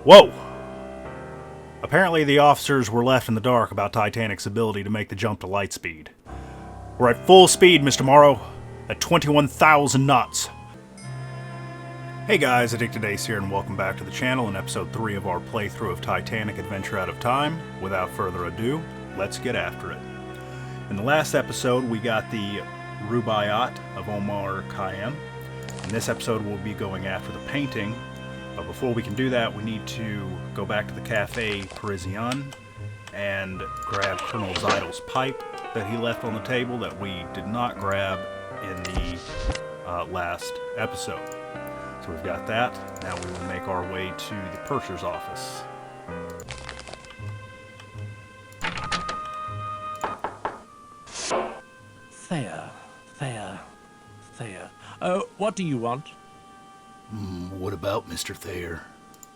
Whoa! Apparently the officers were left in the dark about Titanic's ability to make the jump to light speed. We're at full speed, Mr. Morrow, at 21,000 knots. Hey guys, Addicted Ace here, and welcome back to the channel in episode 3 of our playthrough of Titanic Adventure Out of Time. Without further ado, let's get after it. In the last episode, we got the Rubaiyat of Omar Khayyam. In this episode, we'll be going after the painting. But before we can do that, we need to go back to the Cafe Parisien and grab Colonel Zeidel's pipe that he left on the table that we did not grab in the last episode. So we've got that. Now we will make our way to the purser's office. Thayer. Oh, what do you want? What about Mr. Thayer?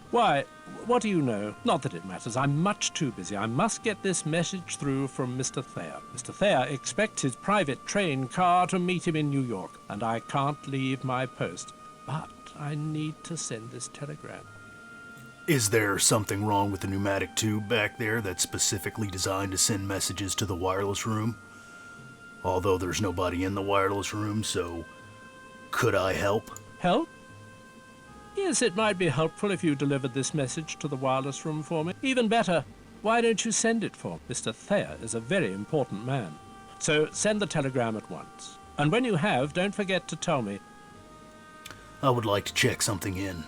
Why, what do you know? Not that it matters. I'm much too busy. I must get this message through from Mr. Thayer. Mr. Thayer expects his private train car to meet him in New York, and I can't leave my post. But I need to send this telegram. Is there something wrong with the pneumatic tube back there that's specifically designed to send messages to the wireless room? Although there's nobody in the wireless room, so could I help? Help? Yes, it might be helpful if you delivered this message to the wireless room for me. Even better, why don't you send it for me? Mr. Thayer is a very important man. So send the telegram at once. And when you have, don't forget to tell me. I would like to check something in.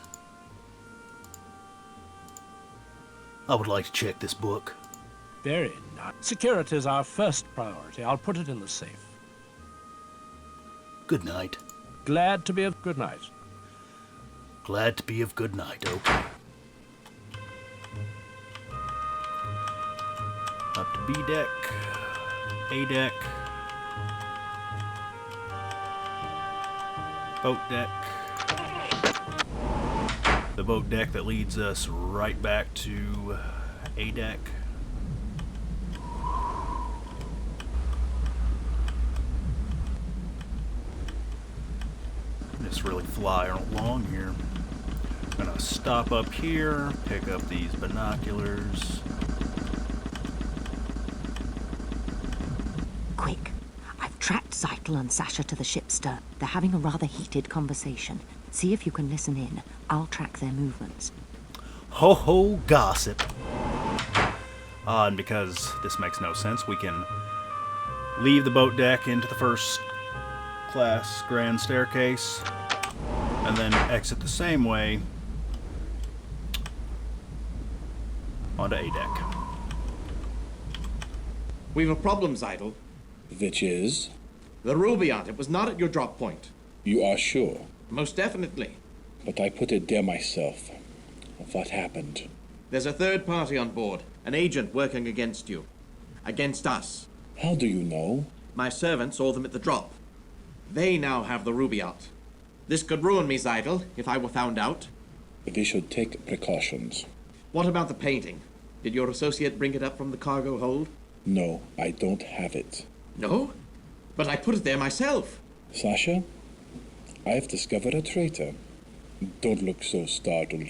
I would like to check this book. Very nice. Security is our first priority. I'll put it in the safe. Good night. Glad to be of good night. Glad to be of good night, okay. Up to B deck, A deck, boat deck. The boat deck that leads us right back to A deck. Just really fly along here. I'm gonna stop up here, pick up these binoculars. Quick. I've tracked Zeitel and Sasha to the ship's stern. They're having a rather heated conversation. See if you can listen in. I'll track their movements. Ho ho gossip. And because this makes no sense, we can leave the boat deck into the first class grand staircase and then exit the same way onto A deck. We've a problem, Zeidel. Which is? The Rubaiyat. It was not at your drop point. You are sure? Most definitely. But I put it there myself. What happened? There's a third party on board. An agent working against you. Against us. How do you know? My servant saw them at the drop. They now have the Rubaiyat. This could ruin me, Zeidel, if I were found out. We should take precautions. What about the painting? Did your associate bring it up from the cargo hold? No, I don't have it. No? But I put it there myself. Sasha, I've discovered a traitor. Don't look so startled.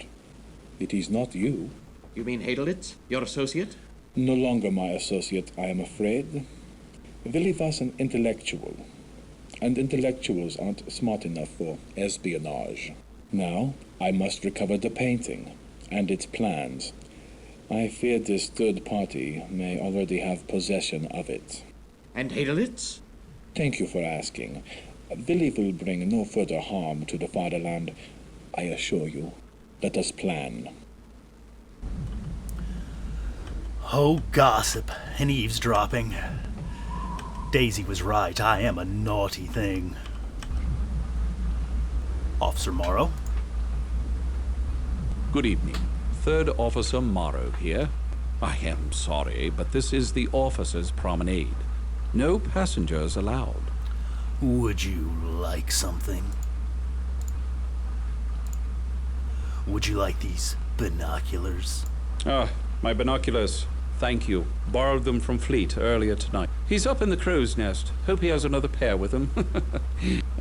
It is not you. You mean Hadelitz, your associate? No longer my associate, I am afraid. Willie was an intellectual. And intellectuals aren't smart enough for espionage. Now, I must recover the painting and its plans. I fear this third party may already have possession of it. And Hadelitz? Thank you for asking. Willie will bring no further harm to the fatherland, I assure you. Let us plan. Oh, gossip and eavesdropping. Daisy was right. I am a naughty thing. Officer Morrow. Good evening. Third Officer Morrow here. I am sorry, but this is the officers' promenade. No passengers allowed. Would you like something? Would you like these binoculars? Ah, my binoculars. Thank you. Borrowed them from Fleet earlier tonight. He's up in the crow's nest. Hope he has another pair with him.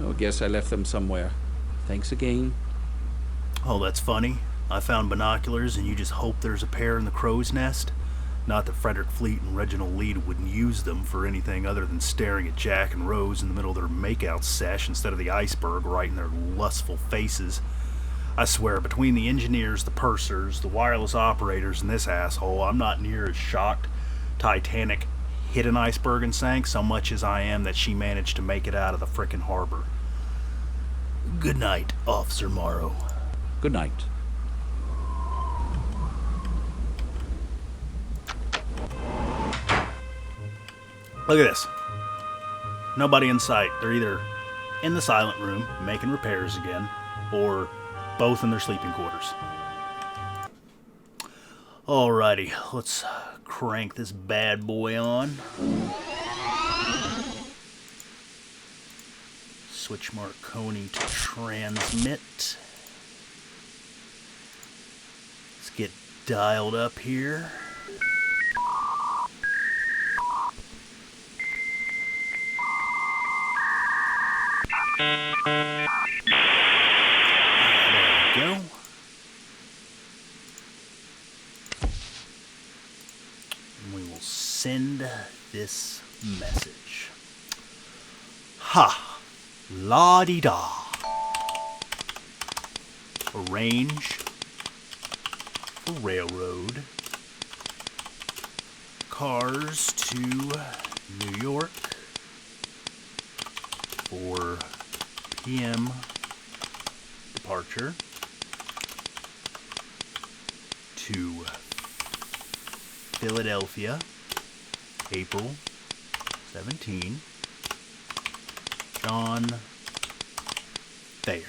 Oh, guess I left them somewhere. Thanks again. Oh, that's funny. I found binoculars, and you just hope there's a pair in the crow's nest. Not that Frederick Fleet and Reginald Lead wouldn't use them for anything other than staring at Jack and Rose in the middle of their makeout sesh instead of the iceberg right in their lustful faces. I swear, between the engineers, the pursers, the wireless operators, and this asshole, I'm not near as shocked Titanic hit an iceberg and sank so much as I am that she managed to make it out of the frickin' harbor. Good night, Officer Morrow. Good night. Look at this. Nobody in sight. They're either in the silent room making repairs again, or both in their sleeping quarters. Alrighty, let's crank this bad boy on. Switch Marconi to transmit. Let's get dialed up here. There we go. And we will send this message. Ha! La-di-da. Arrange for railroad. Cars to New York. 4 p.m. departure to Philadelphia, April 17. John Thayer.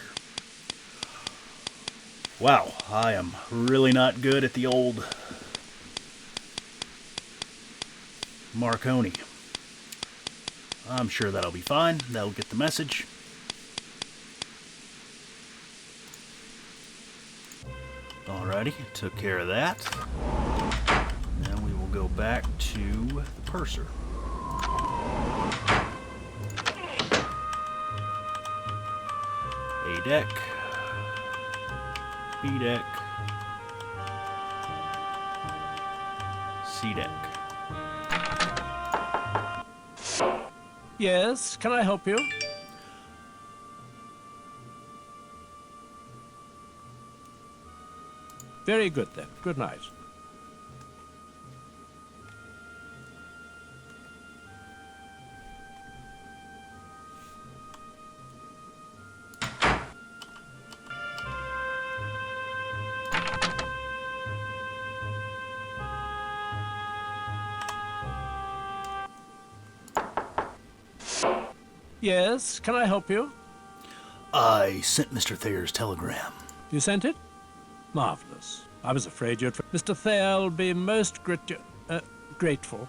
Wow, I am really not good at the old Marconi. I'm sure that'll be fine. That'll get the message. Alrighty, took care of that. Now we will go back to the purser. A deck, B deck, C deck. Yes, can I help you? Very good then. Good night. Yes, can I help you? I sent Mr. Thayer's telegram. You sent it? Marvelous. I was afraid you'd... Mr. Thayer will be most grateful.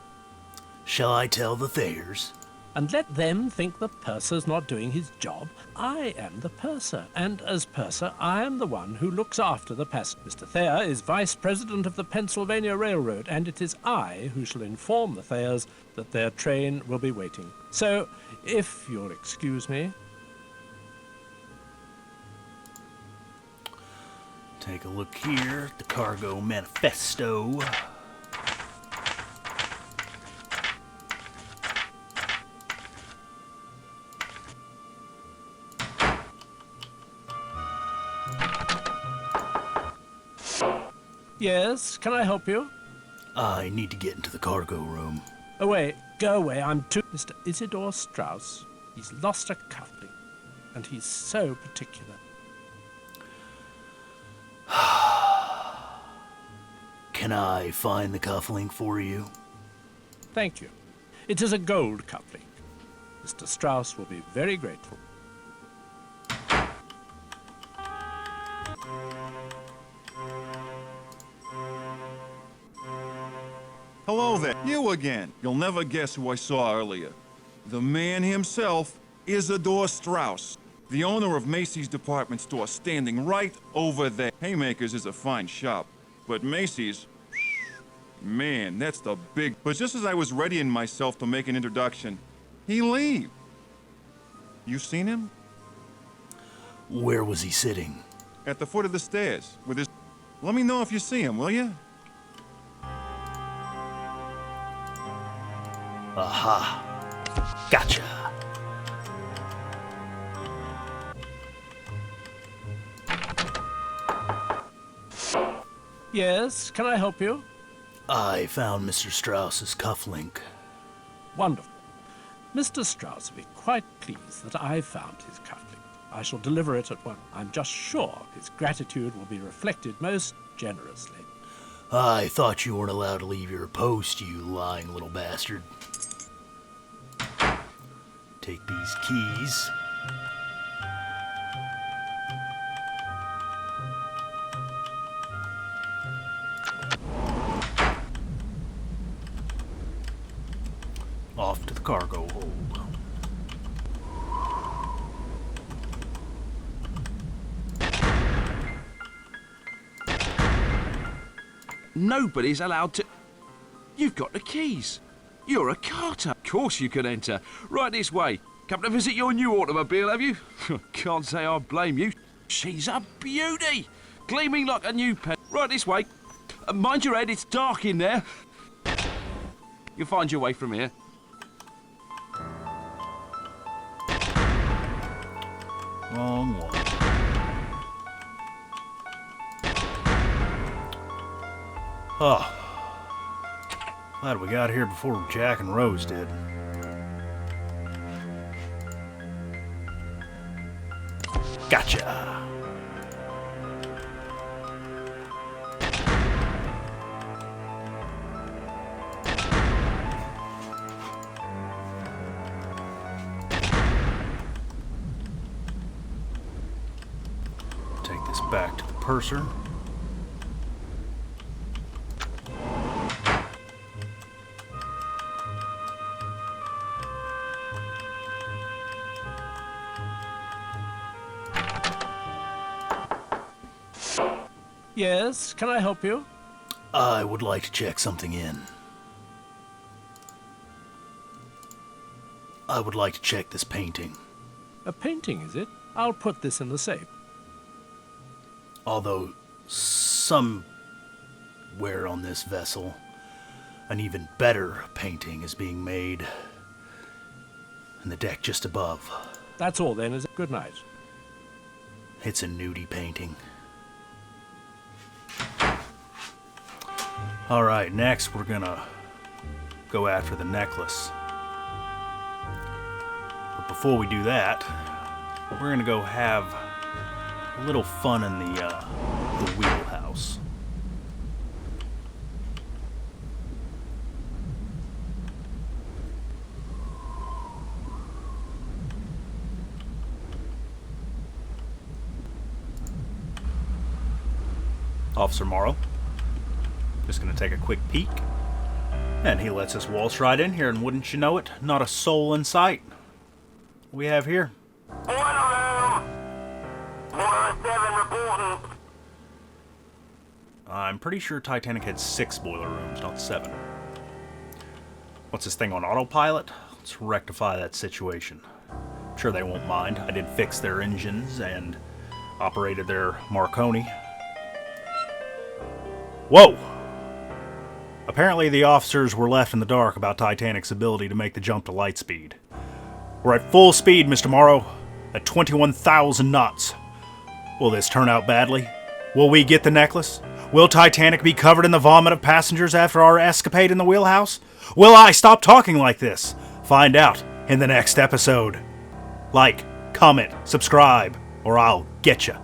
Shall I tell the Thayers? And let them think the purser's not doing his job. I am the purser, and as purser, I am the one who looks after the passengers. Mr. Thayer is vice president of the Pennsylvania Railroad, and it is I who shall inform the Thayers that their train will be waiting. So, if you'll excuse me... Take a look here at the cargo manifesto. Yes, can I help you? I need to get into the cargo room. Away, go away, I'm too... Mr. Isidore Strauss, he's lost a cufflink, and he's so particular. Can I find the cufflink for you? Thank you. It is a gold cufflink. Mr. Strauss will be very grateful. Hello there. You again. You'll never guess who I saw earlier. The man himself, Isidore Strauss, the owner of Macy's department store, standing right over there. Haymakers is a fine shop, but Macy's, man, that's the big... But just as I was readying myself to make an introduction, he leave. You seen him? Where was he sitting? At the foot of the stairs, with his... Let me know if you see him, will you? Aha. Gotcha. Yes, can I help you? I found Mr. Strauss's cufflink. Wonderful. Mr. Strauss will be quite pleased that I found his cufflink. I shall deliver it at once. I'm just sure his gratitude will be reflected most generously. I thought you weren't allowed to leave your post, you lying little bastard. Take these keys. Off to the cargo hold. Nobody's allowed to... You've got the keys. You're a carter. Of course you can enter. Right this way. Come to visit your new automobile, have you? Can't say I blame you. She's a beauty. Gleaming like a new pen. Right this way. Mind your head, it's dark in there. You'll find your way from here. Wrong one. Oh. Glad we got here before Jack and Rose did. Gotcha. Take this back to the purser. Yes, can I help you? I would like to check something in. I would like to check this painting. A painting, is it? I'll put this in the safe. Although, somewhere on this vessel, an even better painting is being made in the deck just above. That's all then, is it? Good night. It's a nudie painting. Alright, next we're gonna go after the necklace. But before we do that, we're gonna go have a little fun in the wheelhouse. Officer Morrow. Just gonna take a quick peek. And he lets us waltz right in here, and wouldn't you know it, not a soul in sight. What we have here? Boiler room! Boiler 7 reporting. I'm pretty sure Titanic had 6 boiler rooms, not 7. What's this thing on autopilot? Let's rectify that situation. I'm sure they won't mind. I did fix their engines and operated their Marconi. Whoa! Apparently the officers were left in the dark about Titanic's ability to make the jump to light speed. We're at full speed, Mr. Morrow, at 21,000 knots. Will this turn out badly? Will we get the necklace? Will Titanic be covered in the vomit of passengers after our escapade in the wheelhouse? Will I stop talking like this? Find out in the next episode. Like, comment, subscribe, or I'll get ya.